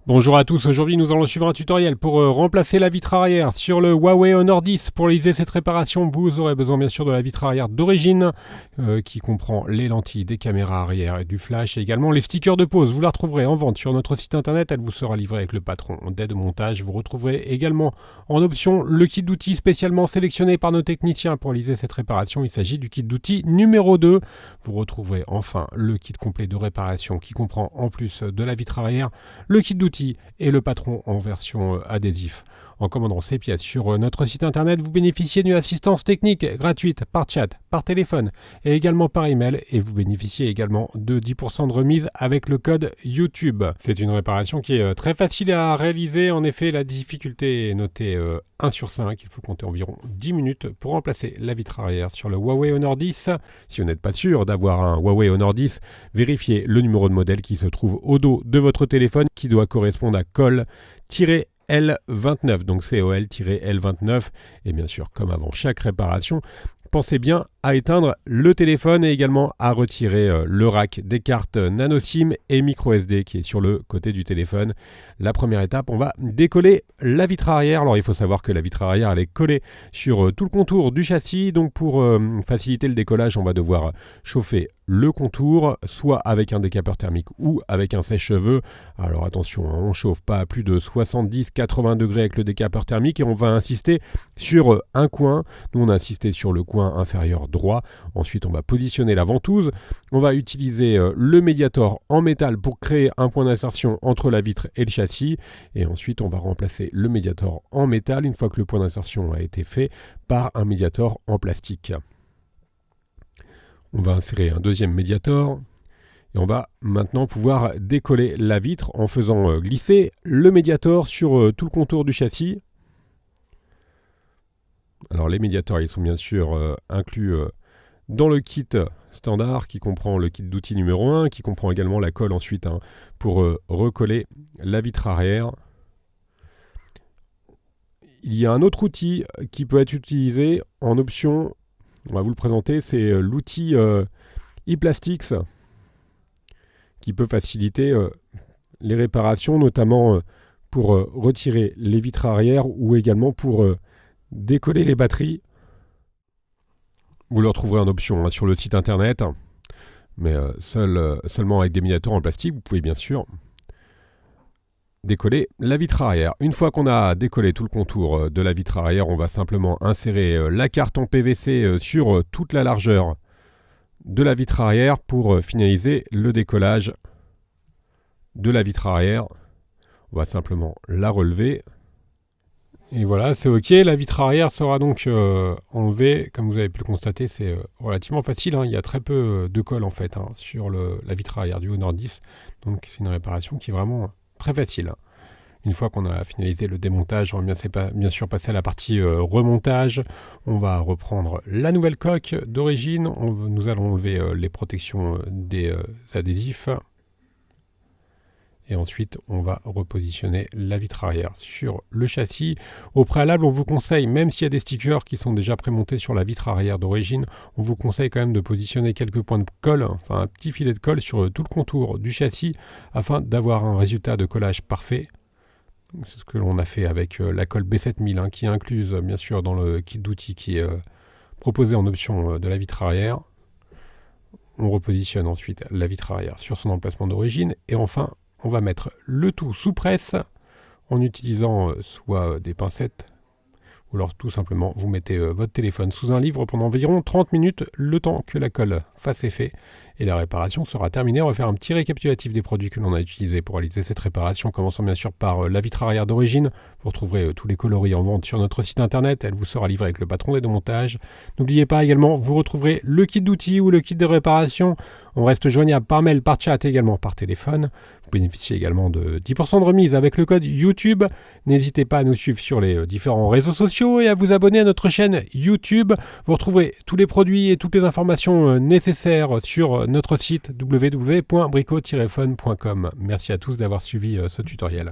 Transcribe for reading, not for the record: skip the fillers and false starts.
Bonjour à tous, aujourd'hui nous allons suivre un tutoriel pour remplacer la vitre arrière sur le Huawei Honor 10. Pour réaliser cette réparation, vous aurez besoin bien sûr de la vitre arrière d'origine qui comprend les lentilles des caméras arrière et du flash et également les stickers de pose. Vous la retrouverez en vente sur notre site internet, elle vous sera livrée avec le patron d'aide au montage. Vous retrouverez également en option le kit d'outils spécialement sélectionné par nos techniciens pour réaliser cette réparation. Il s'agit du kit d'outils numéro 2. Vous retrouverez enfin le kit complet de réparation qui comprend en plus de la vitre arrière le kit d'outils et le patron en version adhésif. En commandant ces pièces sur notre site internet, vous bénéficiez d'une assistance technique gratuite par chat, par téléphone et également par email, et vous bénéficiez également de 10% de remise avec le code YouTube. C'est une réparation qui est très facile à réaliser. En effet, la difficulté est notée 1 sur 5. Il faut compter environ 10 minutes pour remplacer la vitre arrière sur le Huawei Honor 10. Si vous n'êtes pas sûr d'avoir un Huawei Honor 10, vérifiez le numéro de modèle qui se trouve au dos de votre téléphone qui doit correspondre à col-L29, donc COL-L29. Et bien sûr, comme avant chaque réparation, pensez bien à éteindre le téléphone et également à retirer le rack des cartes nano SIM et micro SD qui est sur le côté du téléphone. La première étape, on va décoller la vitre arrière. Alors il faut savoir que la vitre arrière elle est collée sur tout le contour du châssis, donc pour faciliter le décollage, on va devoir chauffer le contour, soit avec un décapeur thermique ou avec un sèche-cheveux. Alors attention, on ne chauffe pas à plus de 70-80 degrés avec le décapeur thermique et on va insister sur un coin. Nous on a insisté sur le coin inférieur droit. Ensuite on va positionner la ventouse. On va utiliser le médiator en métal pour créer un point d'insertion entre la vitre et le châssis. Et ensuite on va remplacer le médiator en métal une fois que le point d'insertion a été fait par un médiator en plastique. On va insérer un deuxième médiator et on va maintenant pouvoir décoller la vitre en faisant glisser le médiator sur tout le contour du châssis. Alors les médiators ils sont bien sûr inclus dans le kit standard qui comprend le kit d'outils numéro 1, qui comprend également la colle ensuite pour recoller la vitre arrière. Il y a un autre outil qui peut être utilisé en option. On va vous le présenter, c'est l'outil ePlastics qui peut faciliter les réparations, notamment pour retirer les vitres arrière ou également pour décoller les batteries. Vous le retrouverez en option sur le site internet, mais seulement avec des médiators en plastique. Vous pouvez bien sûr décoller la vitre arrière. Une fois qu'on a décollé tout le contour de la vitre arrière, on va simplement insérer la carte en PVC sur toute la largeur de la vitre arrière pour finaliser le décollage de la vitre arrière. On va simplement la relever. Et voilà, c'est OK. La vitre arrière sera donc enlevée. Comme vous avez pu le constater, c'est relativement facile. Il y a très peu de colle en fait sur la vitre arrière du Honor 10. Donc c'est une réparation qui est vraiment très facile. Une fois qu'on a finalisé le démontage, on va bien sûr passer à la partie remontage. On va reprendre la nouvelle coque d'origine. Nous allons enlever les protections des adhésifs. Et ensuite, on va repositionner la vitre arrière sur le châssis. Au préalable, on vous conseille, même s'il y a des stickers qui sont déjà prémontés sur la vitre arrière d'origine, on vous conseille quand même de positionner quelques points de colle, enfin un petit filet de colle sur tout le contour du châssis afin d'avoir un résultat de collage parfait. C'est ce que l'on a fait avec la colle B7000 qui est incluse bien sûr dans le kit d'outils qui est proposé en option de la vitre arrière. On repositionne ensuite la vitre arrière sur son emplacement d'origine et enfin on va mettre le tout sous presse en utilisant soit des pincettes ou alors tout simplement vous mettez votre téléphone sous un livre pendant environ 30 minutes, le temps que la colle fasse effet et la réparation sera terminée. On va faire un petit récapitulatif des produits que l'on a utilisés pour réaliser cette réparation, commençant bien sûr par la vitre arrière d'origine. Vous retrouverez tous les coloris en vente sur notre site internet, elle vous sera livrée avec le patron d'aide au montage. N'oubliez pas également, vous retrouverez le kit d'outils ou le kit de réparation. On reste joignable par mail, par chat et également par téléphone. Vous bénéficiez également de 10% de remise avec le code YouTube. N'hésitez pas à nous suivre sur les différents réseaux sociaux et à vous abonner à notre chaîne YouTube. Vous retrouverez tous les produits et toutes les informations nécessaires sur notre site www.brico-phone.com. Merci à tous d'avoir suivi ce tutoriel.